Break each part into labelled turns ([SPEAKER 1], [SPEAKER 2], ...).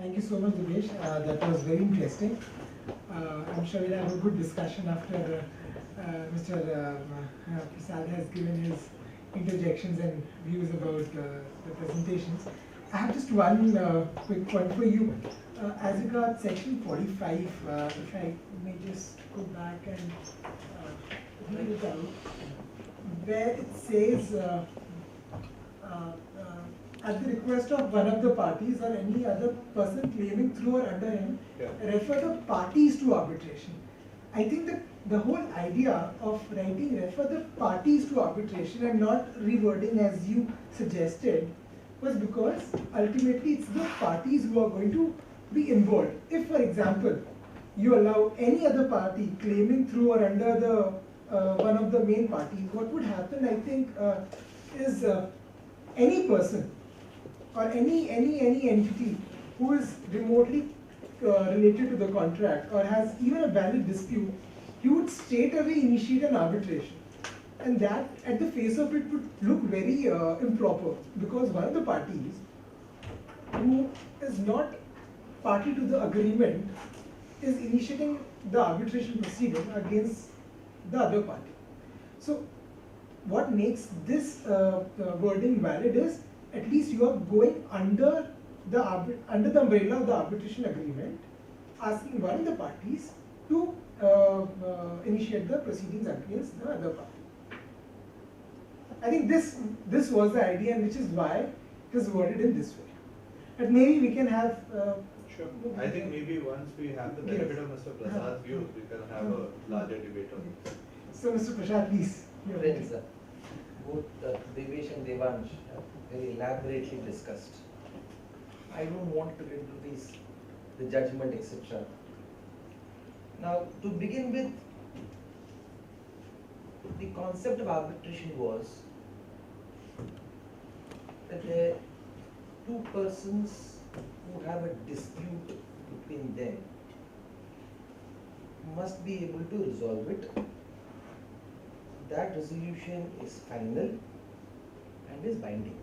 [SPEAKER 1] Thank you so much, Divesh. That was very interesting. I'm sure we'll have a good discussion after Mr. Prasad has given his interjections and views about the presentations. I have just one quick point for you. As regards section 45, if I may just go back and read it out, where it says uh, at the request of one of the parties or any other person claiming through or under him, refer the parties to arbitration. I think that the whole idea of writing refer the parties to arbitration and not rewording as you suggested was because ultimately it's the parties who are going to be involved. If, for example, you allow any other party claiming through or under the one of the main parties, what would happen, I think, is any person or any entity who is remotely related to the contract or has even a valid dispute, you would straight away initiate an arbitration. And that, at the face of it, would look very improper, because one of the parties who is not party to the agreement is initiating the arbitration proceeding against the other party. So what makes this wording valid is at least you are going under the umbrella of the arbitration agreement, asking one of the parties to initiate the proceedings against the other party. I think this was the idea, and which is why it is worded in this way. But maybe we can have.
[SPEAKER 2] Sure. I think maybe once we have the benefit of Mr. Prasad's view, we can have a larger debate on this.
[SPEAKER 1] So, Mr. Prasad, please.
[SPEAKER 3] Friends, both Devesh and Devansh have very elaborately discussed. I don't want to get into the judgment, etc. Now, to begin with, the concept of arbitration was that there are two persons who have a dispute between them must be able to resolve it. That resolution is final and is binding.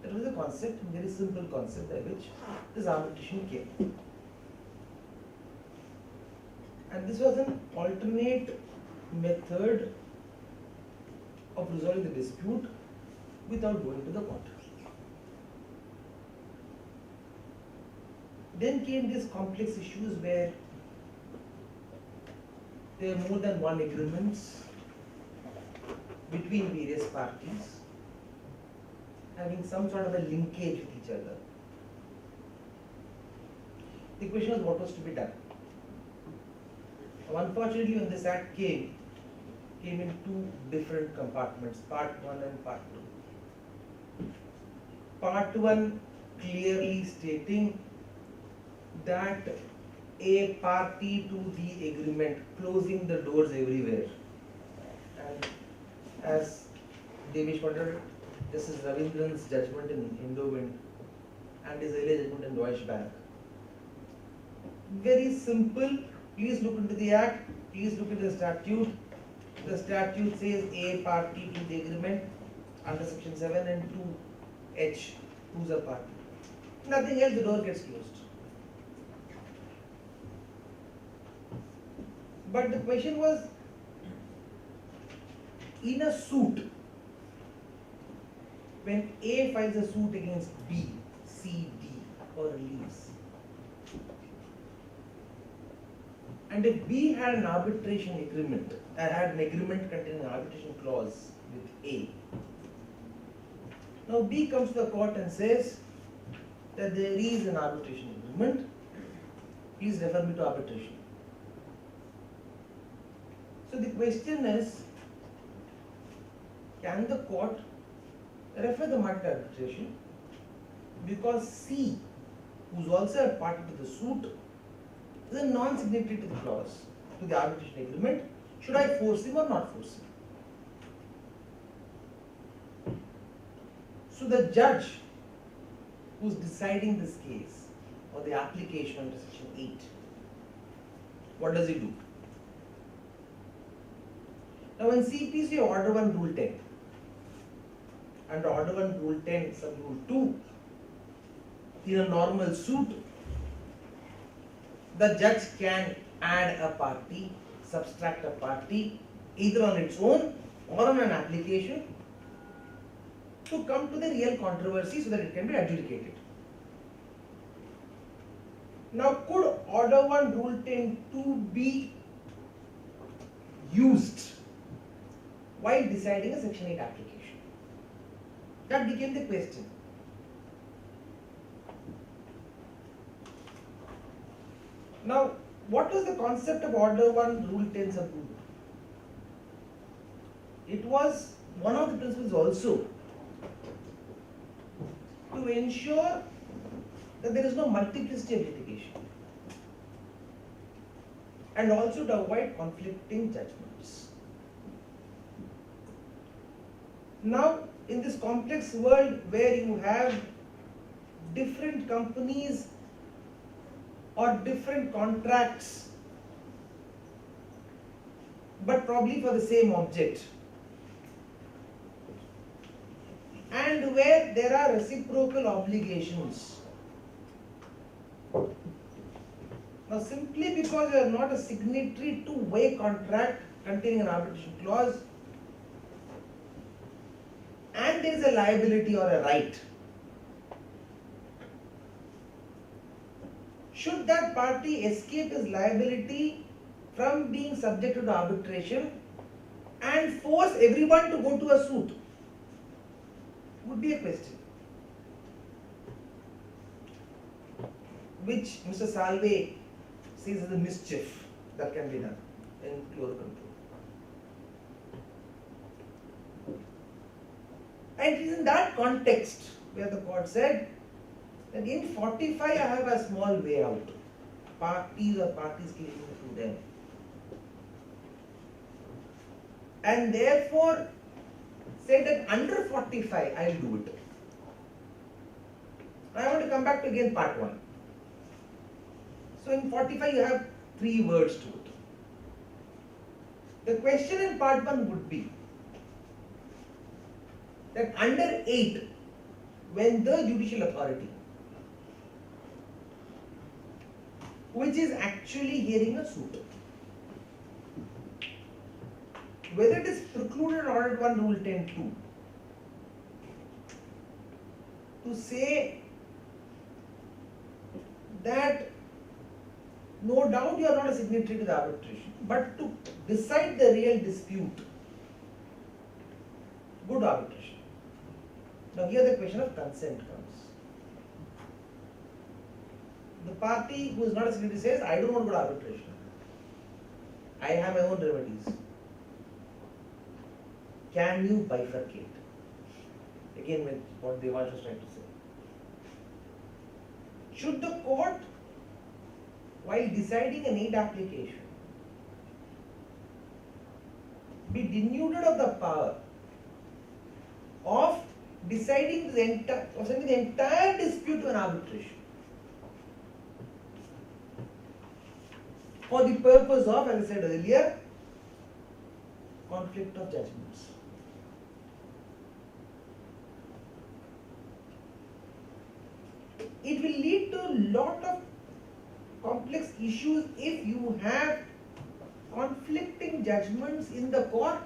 [SPEAKER 3] That was a concept, a very simple concept by which this arbitration came. And this was an alternate method of resolving the dispute without going to the court. Then came these complex issues where there are more than one agreements between various parties having some sort of a linkage with each other. The question was what was to be done. Now, unfortunately, when this act came in two different compartments, part 1 and part 2. Part 1 clearly stating that a party to the agreement, closing the doors everywhere. And as Devesh pointed out, this is Ravindran's judgment in Indo-Wind and his earlier judgment in Deutsche Bank. Very simple. Please look into the act. Please look at the statute. The statute says a party to the agreement under section 7 and 2H, who's a party. Nothing else, the door gets closed. But the question was, in a suit, when A files a suit against B, C, D, or leaves, and if B had an arbitration agreement, had an agreement containing an arbitration clause with A, now B comes to the court and says that there is an arbitration agreement, please refer me to arbitration. So the question is, can the court refer the matter to arbitration because C, who is also a party to the suit, is a non-signatory to the clause, to the arbitration agreement? Should I force him or not force him? So the judge who is deciding this case or the application under section 8, what does he do? Now in CPC, Order 1, Rule 10. Under Order 1, Rule 10, Sub Rule 2, in a normal suit, the judge can add a party, subtract a party, either on its own or on an application to come to the real controversy so that it can be adjudicated. Now, could Order 1 Rule 10(2) be used while deciding a Section 8 application? That became the question. Now, what was the concept of Order 1 Rule 10 sub 2? It was one of the principles also to ensure that there is no multiplicity of litigation and also to avoid conflicting judgments. Now, in this complex world where you have different companies or different contracts, but probably for the same object, and where there are reciprocal obligations. Now, simply because you are not a signatory to a contract containing an arbitration clause, and there is a liability or a right, should that party escape his liability from being subjected to arbitration and force everyone to go to a suit? Would be a question which Mr. Salve sees as a mischief that can be done in pure control. And it is in that context where the court said that in 45 I have a small way out. Parties claiming to them. And therefore said that under 45 I will do it. I want to come back to again part 1. So in 45 you have 3 words to it. The question in part 1 would be that under 8, when the judicial authority, which is actually hearing a suit, whether it is precluded in Order 1 Rule 10(2) to say that no doubt you are not a signatory to the arbitration, but to decide the real dispute, good arbitration. Now here the question of consent comes. The party who is not a signatory says, I don't want to go to arbitration. I have my own remedies. Can you bifurcate? Again, what Devansh was trying to say. Should the court, while deciding an aid application, be denuded of the power of deciding sending the entire dispute to an arbitration for the purpose of, as I said earlier, conflict of judgments? It will lead to a lot of complex issues if you have conflicting judgments in the court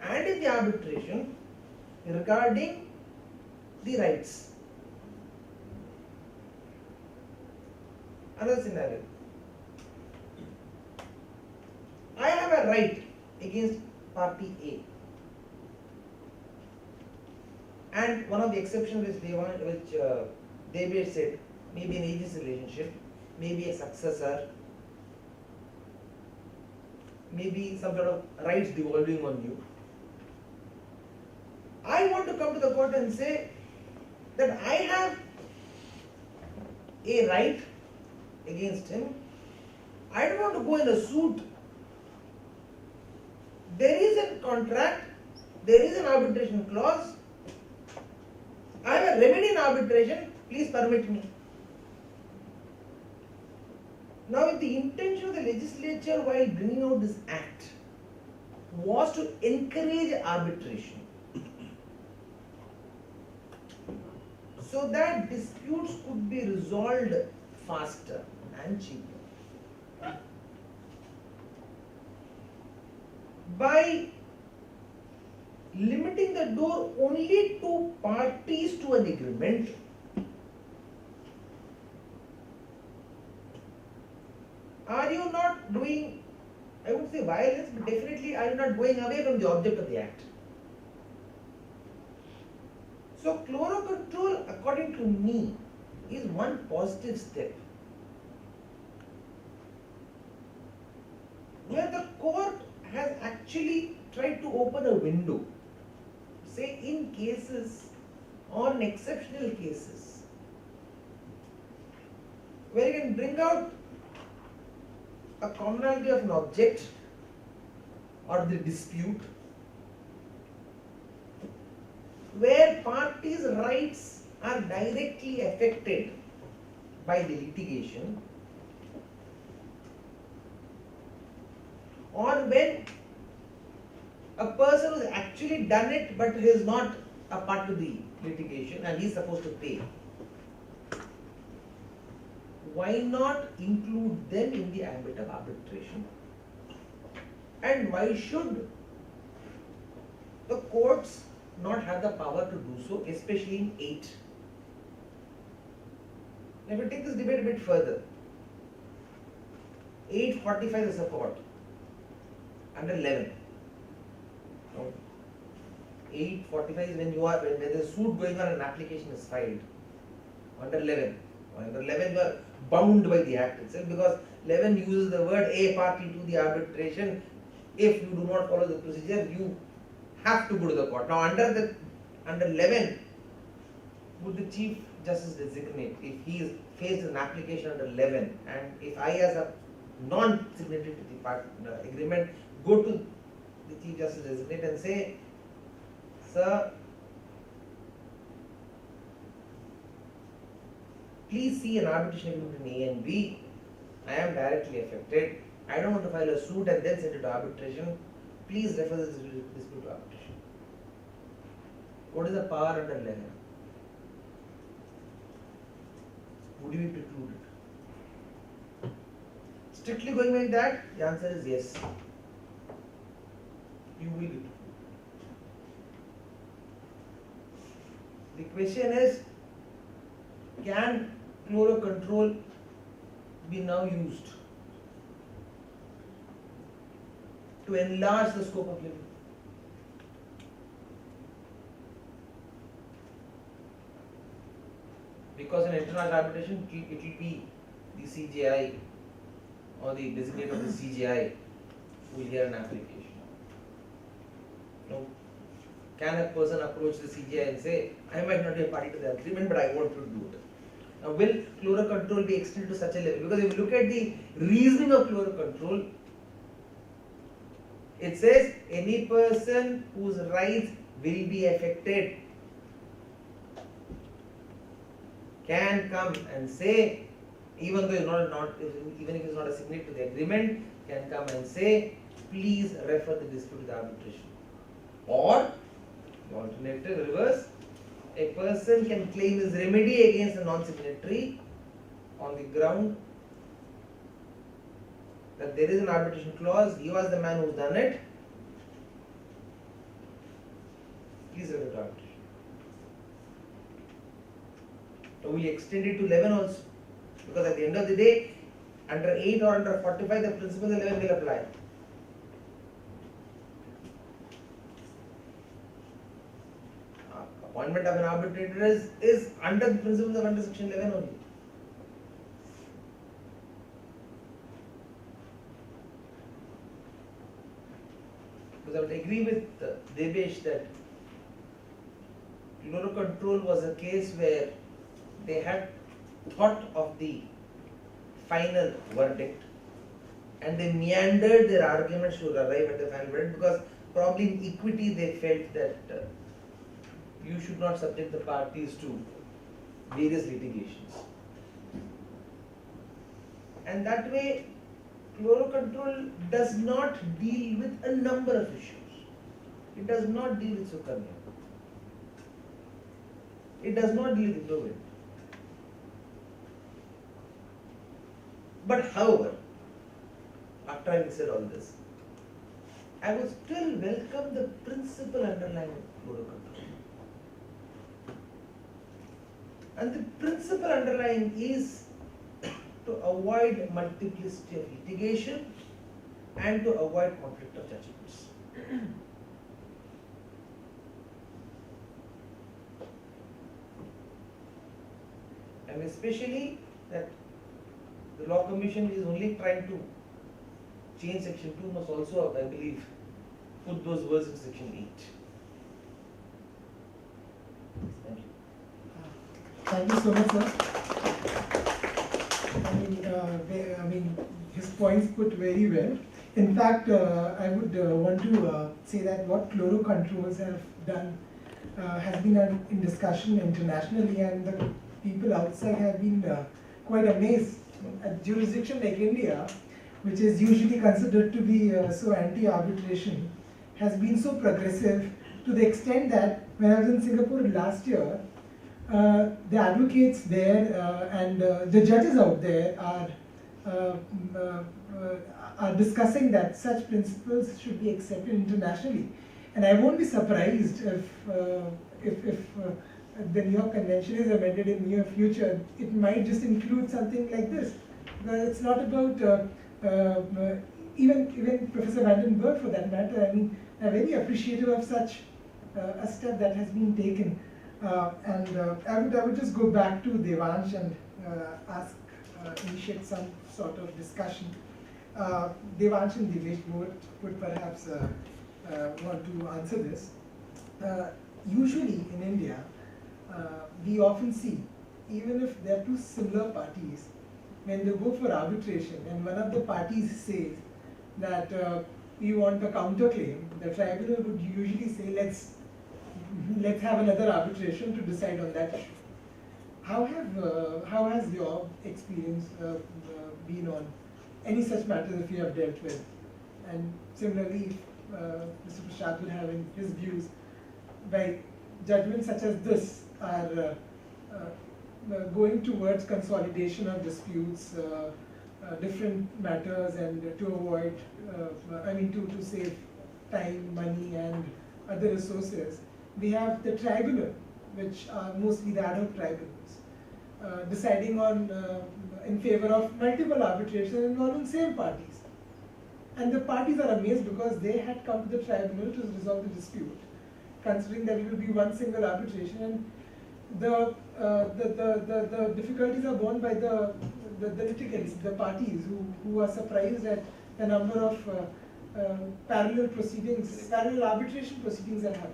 [SPEAKER 3] and in the arbitration regarding the rights. Another scenario. I have a right against party A. And one of the exceptions which David said, maybe an agency relationship, maybe a successor, maybe some sort of rights devolving on you. I want to come to the court and say that I have a right against him. I don't want to go in a suit. There is a contract, there is an arbitration clause. I have a remedy in arbitration, please permit me. Now, if the intention of the legislature while bringing out this act was to encourage arbitration, so that disputes could be resolved faster and cheaper. By limiting the door only to parties to an agreement, are you not doing, I would say violence, but definitely are you not going away from the object of the act? So chloro control, according to me, is one positive step where the court has actually tried to open a window, say in cases or in exceptional cases, where you can bring out a commonality of an object or the dispute, where parties' rights are directly affected by the litigation, or when a person who has actually done it but he is not a part of the litigation and he is supposed to pay. Why not include them in the ambit of arbitration? And why should the courts not have the power to do so, especially in 8? Now, if we take this debate a bit further, 845 is support under 11. No. 845 is when there is a suit going on and an application is filed. Under 11. Under 11 you are bound by the act itself, because 11 uses the word a party to the arbitration. If you do not follow the procedure, you have to go to the court. Now under 11, would the Chief Justice designate, if he is faced with an application under 11, and if I as a non-signatory to the agreement go to the Chief Justice designate and say, sir, please see an arbitration agreement in A and B. I am directly affected. I don't want to file a suit and then send it to arbitration. Please refer this dispute to arbitration. What is the power under 11? Would you be precluded? Strictly going by that, the answer is yes. You will be precluded. The question is, can chloro control be now used to enlarge the scope of limit? Because in international arbitration, it will be the CJI or the designate of the CJI who will hear an application. No. Can a person approach the CJI and say, I might not be a party to the agreement, but I want to do it? Now, will chloro control be extended to such a level? Because if you look at the reasoning of chloro control, it says any person whose rights will be affected can come and say, even though even if he is not a signatory to the agreement, can come and say, please refer the dispute to the arbitration. Or, the alternative reverse, a person can claim his remedy against a non-signatory on the ground that there is an arbitration clause, he was the man who has done it, please refer to arbitration. So we extend it to 11 also, because at the end of the day, under 8 or under 45, the principles of 11 will apply. Appointment of an arbitrator is under the principles of under section 11 only. Because I would agree with Devesh that chloro control was a case where they had thought of the final verdict and they meandered their arguments to arrive at the final verdict, because probably in equity they felt that you should not subject the parties to various litigations. And that way, chloro control does not deal with a number of issues. It does not deal with Sukanya. It does not deal with effluent. But however, after having said all this, I would still welcome the principle underlying fluorocontrol. And the principle underlying is to avoid multiplicity of litigation and to avoid conflict of judgments. And especially that the Law Commission is only trying to change section 2 must also, I believe, put those words in section 8. Thank you.
[SPEAKER 1] Thank you so much, sir. I mean, his points put very well. In fact, I would want to say that what Chloro Controls have done has been in discussion internationally, and the people outside have been quite amazed. A jurisdiction like India, which is usually considered to be so anti-arbitration, has been so progressive to the extent that when I was in Singapore last year, the advocates there and the judges out there are discussing that such principles should be accepted internationally. And I won't be surprised if the New York Convention is amended in near future. It might just include something like this. Because it's not about even Professor Vandenberg, for that matter. I mean, I'm very appreciative of such a step that has been taken. I would just go back to Devansh and initiate some sort of discussion. Devansh and Divesh would perhaps want to answer this. Usually in India, we often see, even if there are two similar parties, when they go for arbitration and one of the parties says that we want a counterclaim, the tribunal would usually say, let's have another arbitration to decide on that issue. How has your experience been on any such matters if you have dealt with? And similarly, Mr. Prasad would have in his views, by judgments such as this are going towards consolidation of disputes, different matters, and to avoid, to save time, money, and other resources. We have the tribunal, which are mostly the ad hoc tribunals, deciding on in favor of multiple arbitration involving same parties. And the parties are amazed because they had come to the tribunal to resolve the dispute, considering that it will be one single arbitration, and the difficulties are borne by the litigants, the parties, who are surprised at the number of parallel proceedings, parallel arbitration proceedings that happen.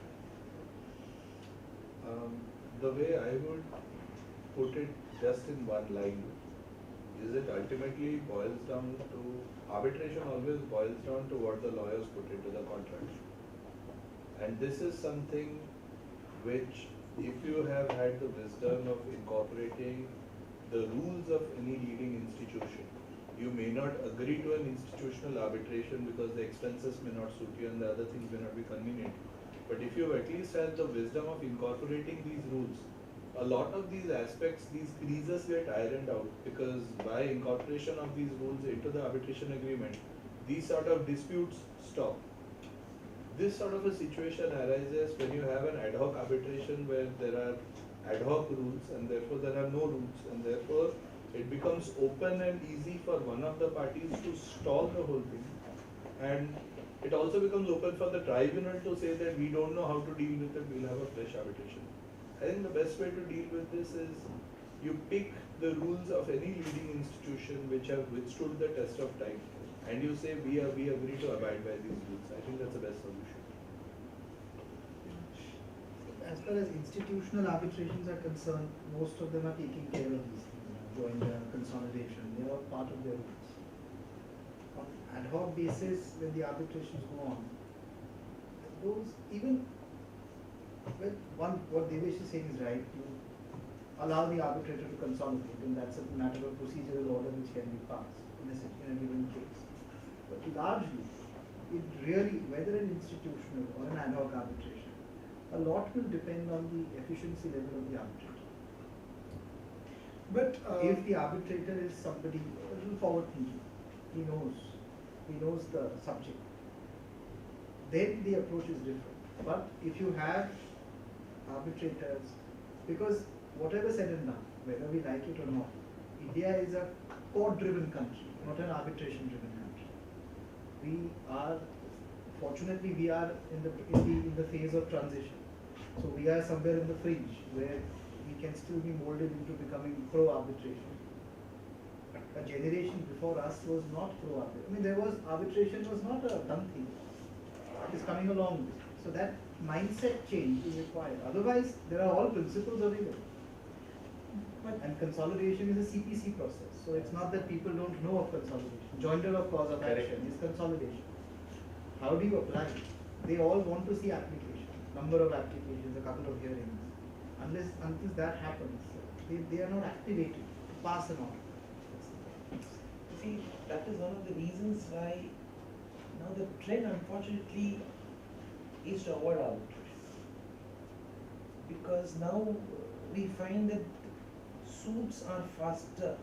[SPEAKER 2] The way I would put it just in one line is it ultimately boils down to, arbitration always boils down to what the lawyers put into the contract. And this is something which, if you have had the wisdom of incorporating the rules of any leading institution, you may not agree to an institutional arbitration because the expenses may not suit you and the other things may not be convenient. But if you at least had the wisdom of incorporating these rules, a lot of these aspects, these creases get ironed out, because by incorporation of these rules into the arbitration agreement, these sort of disputes stop. This sort of a situation arises when you have an ad hoc arbitration where there are ad hoc rules and therefore there are no rules, and therefore it becomes open and easy for one of the parties to stall the whole thing. And it also becomes open for the tribunal to say that we don't know how to deal with it, we'll have a fresh arbitration. I think the best way to deal with this is you pick the rules of any leading institution which have withstood the test of time, and you say we agree to abide by these rules. I think that's the best solution.
[SPEAKER 4] As far as institutional arbitrations are concerned, most of them are taking care of these things, joint consolidation, they are all part of their rules. On ad hoc basis, when the arbitrations go on, those even, what Devesh is saying is right, you allow the arbitrator to consolidate, and that's a matter of procedural order which can be passed in a given case. But largely, it really, whether an institutional or an ad hoc arbitration, a lot will depend on the efficiency level of the arbitrator.
[SPEAKER 1] But
[SPEAKER 4] If the arbitrator is somebody a little forward thinking, he knows the subject, then the approach is different. But if you have arbitrators, because whatever said and done, whether we like it or not, India is a court-driven country, not an arbitration-driven country. Fortunately, we are in the phase of transition. So we are somewhere in the fringe where we can still be molded into becoming pro-arbitration. A generation before us was not pro-arbitration. I mean, arbitration was not a done thing. It is coming along. So that mindset change is required. Otherwise, there are all principles available. And consolidation is a CPC process. So it's not that people don't know of consolidation. Joinder of cause of action is consolidation. How do you apply it? They all want to see application, number of applications, a couple of hearings. Until that happens, they are not activated to pass an order.
[SPEAKER 3] See, that is one of the reasons why now the trend, unfortunately, is to avoid arbitration. Because now we find that suits are faster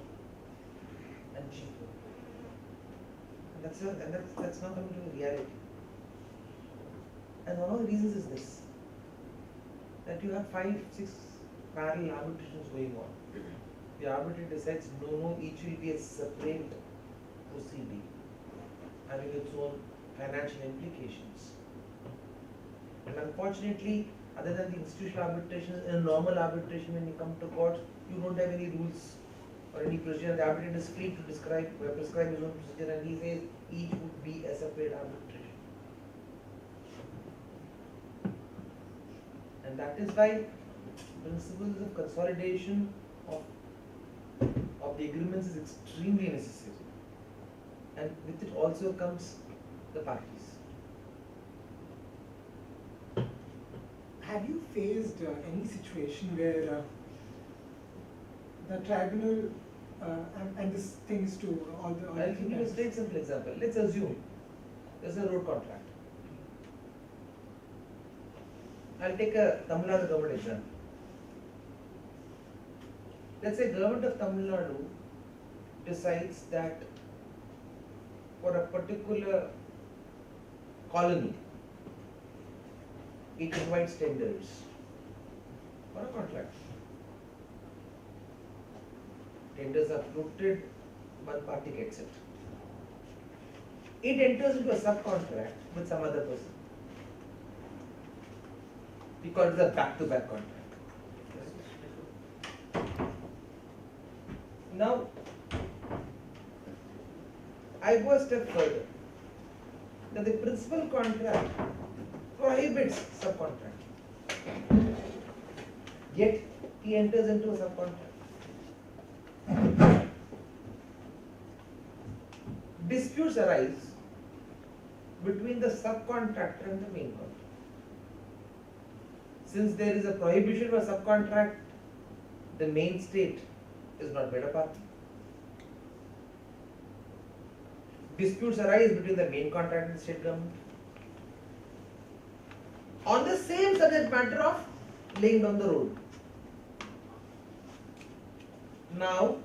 [SPEAKER 3] and cheaper. And that's not coming to reality. And one of the reasons is this, that you have 5, 6 parallel arbitrations going on. The arbitrator decides no, each will be a separate proceeding, having its own financial implications. And unfortunately, other than the institutional arbitration, in a normal arbitration, when you come to court, you don't have any rules or any procedure. The arbitrator is free to prescribe his own procedure, and he says each would be a separate arbitration. And that is why principles of consolidation of the agreements is extremely necessary. And with it also comes the parties.
[SPEAKER 1] have you faced any situation where the tribunal, and this thing is to all the
[SPEAKER 3] I'll give you a straight simple example. Let's assume there's a road contract. I'll take a Tamil Nadu government example. Let's say government of Tamil Nadu decides that for a particular colony, it invites tenders for a contract. Tenders are floated, one party gets it. It enters into a subcontract with some other person. We call it a back-to-back contract. Now, I go a step further. That the principal contract prohibits subcontract. Yet, he enters into a subcontract. Disputes arise between the subcontractor and the main contractor. Since there is a prohibition for subcontract, the main state is not made a party. Disputes arise between the main contractor and the state government on the same subject matter of laying down the road. Now,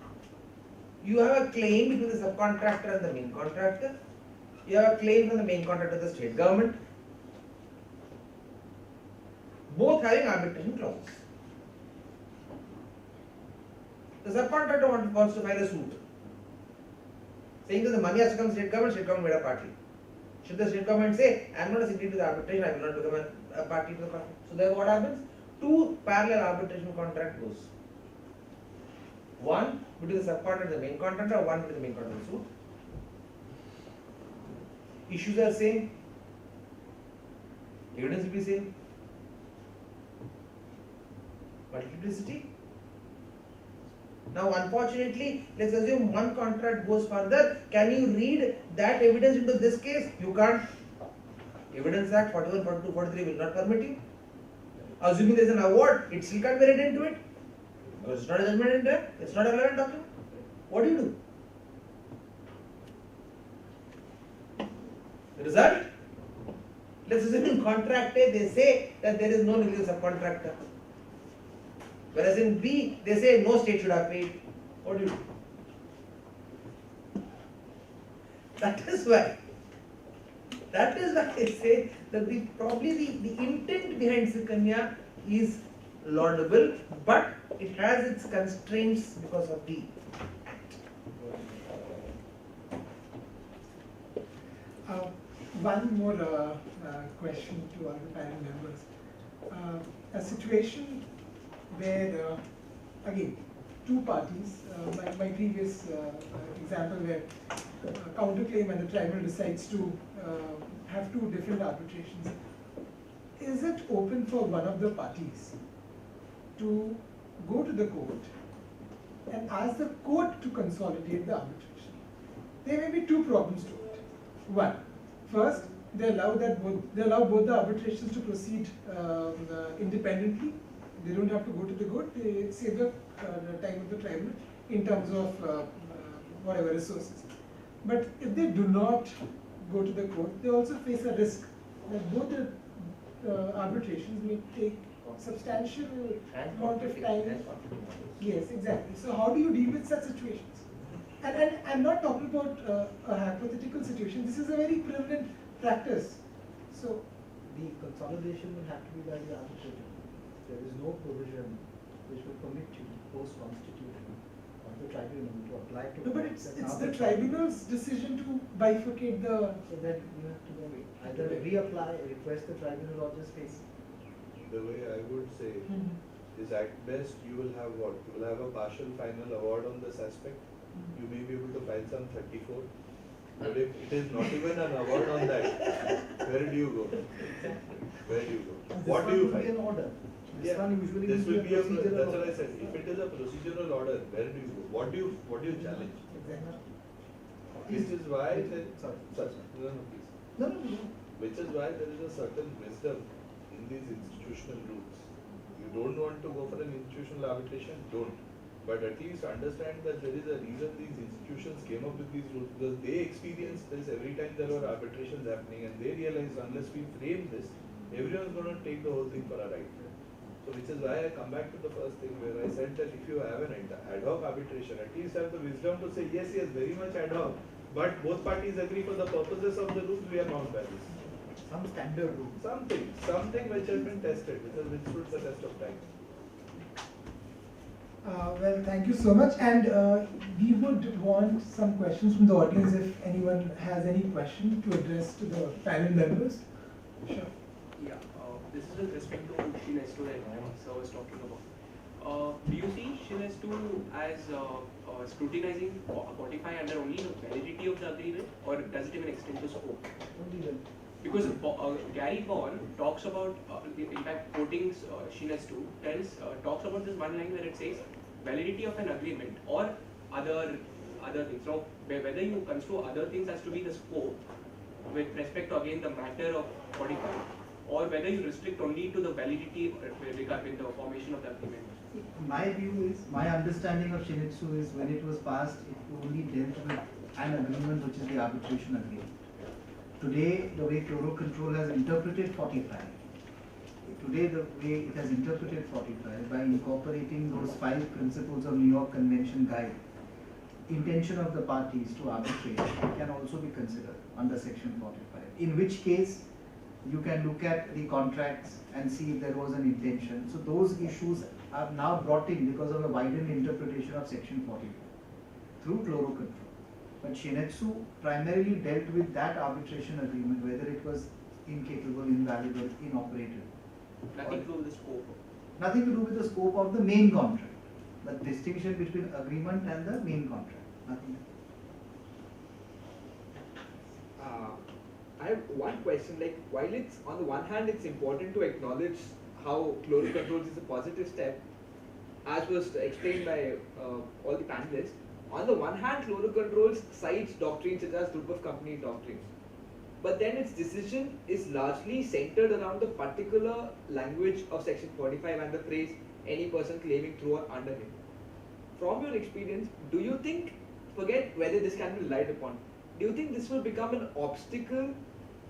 [SPEAKER 3] you have a claim between the subcontractor and the main contractor. You have a claim from the main contractor to the state government, both having arbitration clauses. The subcontractor wants to file a suit, saying that the money has to come to state government made a party. Should the state government say, I am not agreeing to the arbitration, I will not become a party to the contract. So then what happens? Two parallel arbitration contract goes. One between the subcontractor and the main contractor, one between the main contractor and the suit. Issues are same, evidence will be same, multiplicity. Now unfortunately, let's assume one contract goes further. Can you read that evidence into this case? You can't. Evidence Act 41, 42, 43 will not permit you. Assuming there is an award, it still can't be read into it. Because it's not a judgment in there, it's not a relevant document. What do? The result? Let's assume in contract A they say that there is no negligent subcontractor. Whereas in B they say no state should have paid. What do you do? That is why I say that probably the intent behind Sukanya is laudable, but it has its constraints because of the act.
[SPEAKER 1] One more question to all the panel members. A situation where, again, two parties, my previous example where counterclaim and the tribunal decides to have two different arbitrations, is it open for one of the parties to go to the court and ask the court to consolidate the arbitration? There may be two problems to it. One, first, they allow both the arbitrations to proceed independently. They don't have to go to the court. They save the time of the tribunal in terms of whatever resources. But if they do not go to the court, they also face a risk that both the arbitrations may take substantial amount of time. Yes, exactly. So how do you deal with such situations? And I'm not talking about a hypothetical situation. This is a very prevalent practice. So
[SPEAKER 4] The consolidation will have to be by the arbitrator. There is no provision which will permit you post-constitution of the tribunal to apply to.
[SPEAKER 1] no, but
[SPEAKER 4] courts and
[SPEAKER 1] it's
[SPEAKER 4] now
[SPEAKER 1] the tribunal's decision to bifurcate the.
[SPEAKER 4] So then you have to then either reapply, request the tribunal, or just face it.
[SPEAKER 2] The way I would say is at best you will have what? You will have a partial final award on this aspect. You may be able to file some 34. But if it is not even an award on that, where do you go? Where do you go?
[SPEAKER 4] And
[SPEAKER 2] What do
[SPEAKER 4] this
[SPEAKER 2] you
[SPEAKER 4] one will be an
[SPEAKER 2] file?
[SPEAKER 4] order. This
[SPEAKER 2] Yeah,
[SPEAKER 4] one usually
[SPEAKER 2] this will be a,
[SPEAKER 4] procedural
[SPEAKER 2] that's what
[SPEAKER 4] order.
[SPEAKER 2] I said. If it is a procedural order, where do you go? What do you challenge?
[SPEAKER 1] Exactly.
[SPEAKER 2] Which is why there,
[SPEAKER 4] Sorry.
[SPEAKER 2] no, no, please.
[SPEAKER 4] No, no, no.
[SPEAKER 2] Which is why there is a certain wisdom in these institutional rules. You don't want to go for an institutional arbitration, don't. But at least understand that there is a reason these institutions came up with these rules, because they experienced this every time there were arbitrations happening, and they realized unless we frame this, everyone's going to take the whole thing for a ride. So which is why I come back to the first thing where I said that if you have an ad hoc arbitration, at least have the wisdom to say yes, very much ad hoc, but both parties agree for the purposes of the rules we are bound by this.
[SPEAKER 4] Some standard rule.
[SPEAKER 2] Something which has been tested, which stood the test of time.
[SPEAKER 1] Well, thank you so much, and we would want some questions from the audience if anyone has any question to address to the panel members. Sure.
[SPEAKER 5] Yeah, this is with respect to Shines 2 that sir was talking about. Do you see Shines 2 as scrutinizing Spotify under only the validity of the agreement, or does it even extend to scope?
[SPEAKER 4] Only then.
[SPEAKER 5] Because Gary Bond talks about, in fact, quoting Shines 2, talks about this one line where it says validity of an agreement or other things. Now, whether you construe other things as to be the scope with respect to again the matter of 45, or whether you restrict only to the validity regarding the formation of the agreement.
[SPEAKER 4] My view is, my understanding of Shinichi is when it was passed, it only dealt with an agreement which is the arbitration agreement. Today, the way Chloro Control has interpreted 45, today the way it has interpreted 45 by incorporating those 5 principles of New York Convention guide, intention of the parties to arbitrate can also be considered under section 45. In which case, you can look at the contracts and see if there was an intention. So those issues are now brought in because of a widened interpretation of section 45 through Chloro Control. But Shinetsu primarily dealt with that arbitration agreement, whether it was incapable, invalid, or inoperative.
[SPEAKER 5] Nothing to do with the scope.
[SPEAKER 4] Nothing to do with the scope of the main contract. The distinction between agreement and the main contract. Nothing.
[SPEAKER 6] I have one question, like while it's on the one hand it's important to acknowledge how Chloro Controls is a positive step, as was explained by all the panelists. On the one hand, Chloro Controls cites doctrines such as group of company doctrines, but then its decision is largely centered around the particular language of section 45 and the phrase any person claiming through or under him. From your experience, do you think, forget whether this can be relied upon, do you think this will become an obstacle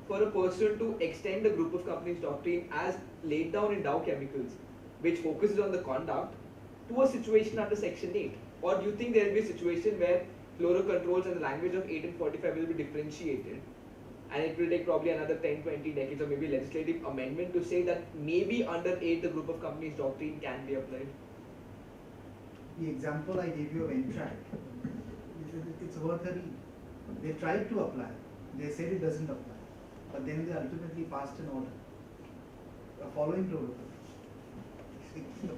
[SPEAKER 6] for a person to extend the group of companies doctrine as laid down in Dow Chemicals, which focuses on the conduct, to a situation under Section 8? Or do you think there will be a situation where fluorocontrols and the language of 8 and 45 will be differentiated, and it will take probably another 10, 20 decades or maybe legislative amendment to say that maybe under 8 the group of companies doctrine can be applied?
[SPEAKER 4] The example I gave you of NTRAC, it's worth a read. They tried to apply, they said it doesn't apply, but then they ultimately passed an order, a following protocol.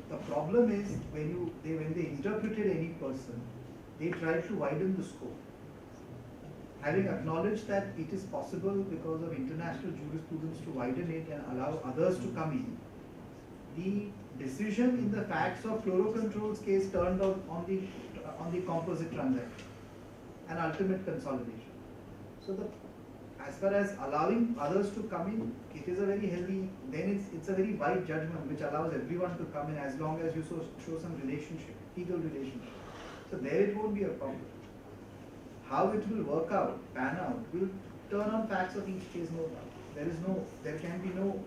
[SPEAKER 4] The problem is when they interpreted any person, they tried to widen the scope. Having acknowledged that it is possible because of international jurisprudence to widen it and allow others to come in, the decision in the facts of fluorocontrols case turned out on the composite transaction and ultimate consolidation. So as far as allowing others to come in, it is a very healthy, then it's a very wide judgment which allows everyone to come in as long as you show some relationship, legal relationship. So there it won't be a problem. How it will work out, pan out, will turn on facts of each case, no doubt. There can be no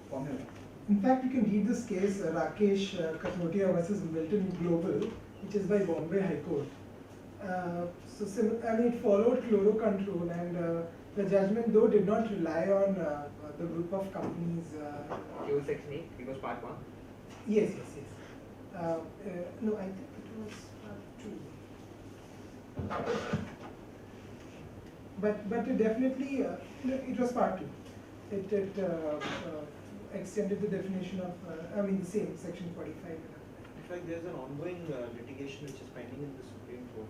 [SPEAKER 4] formula.
[SPEAKER 1] In fact, you can read this case, Rakesh Kathotia versus Milton Global, which is by Bombay High Court. It followed Chlorocontrol, and the judgment, though, did not rely on the group of companies.
[SPEAKER 6] It was Section 8, it was Part 1.
[SPEAKER 1] Yes. No, I think it was Part 2. But it definitely, it was Part 2. It extended the definition of, the same, Section 45.
[SPEAKER 7] In fact, there's an ongoing litigation which is pending in the Supreme Court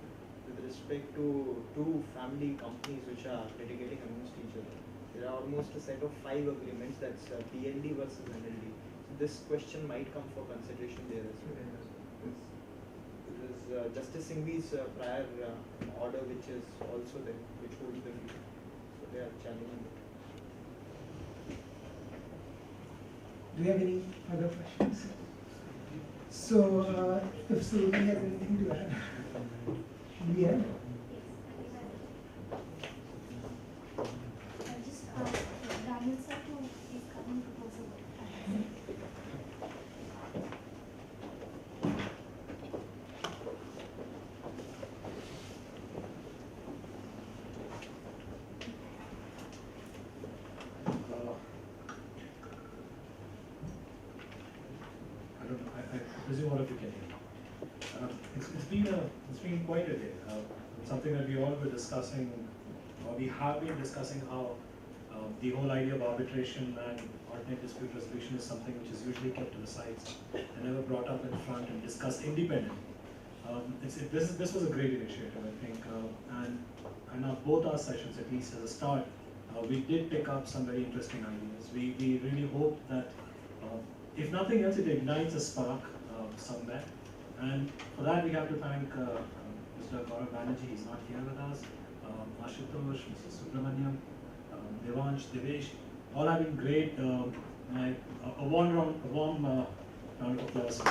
[SPEAKER 7] with respect to two family companies which are litigating against each other. There are almost a set of 5 agreements, that's PLD versus NLD. So this question might come for consideration there as well. It is Justice Singhvi's prior order which is also there, which holds the view. So they are challenging it.
[SPEAKER 1] Do you have any other questions? So, if Suruchi has anything to add, Leanne?
[SPEAKER 8] I just asked Daniel sir to please come and propose a vote.
[SPEAKER 9] I presume all of you can hear. It's been quite a day. Something that we all were discussing, or we have been discussing, how the whole idea of arbitration and alternate dispute resolution is something which is usually kept to the sides and never brought up in front and discussed independently. This was a great initiative, I think, and both our sessions, at least as a start, we did pick up some very interesting ideas. We really hope that, if nothing else, it ignites a spark somewhere. And for that, we have to thank Mr. Gaurav Banerjee. He's not here with us. Ashutosh, Mr. Subramaniam, Devansh, Devesh, all have been great. A warm round of applause.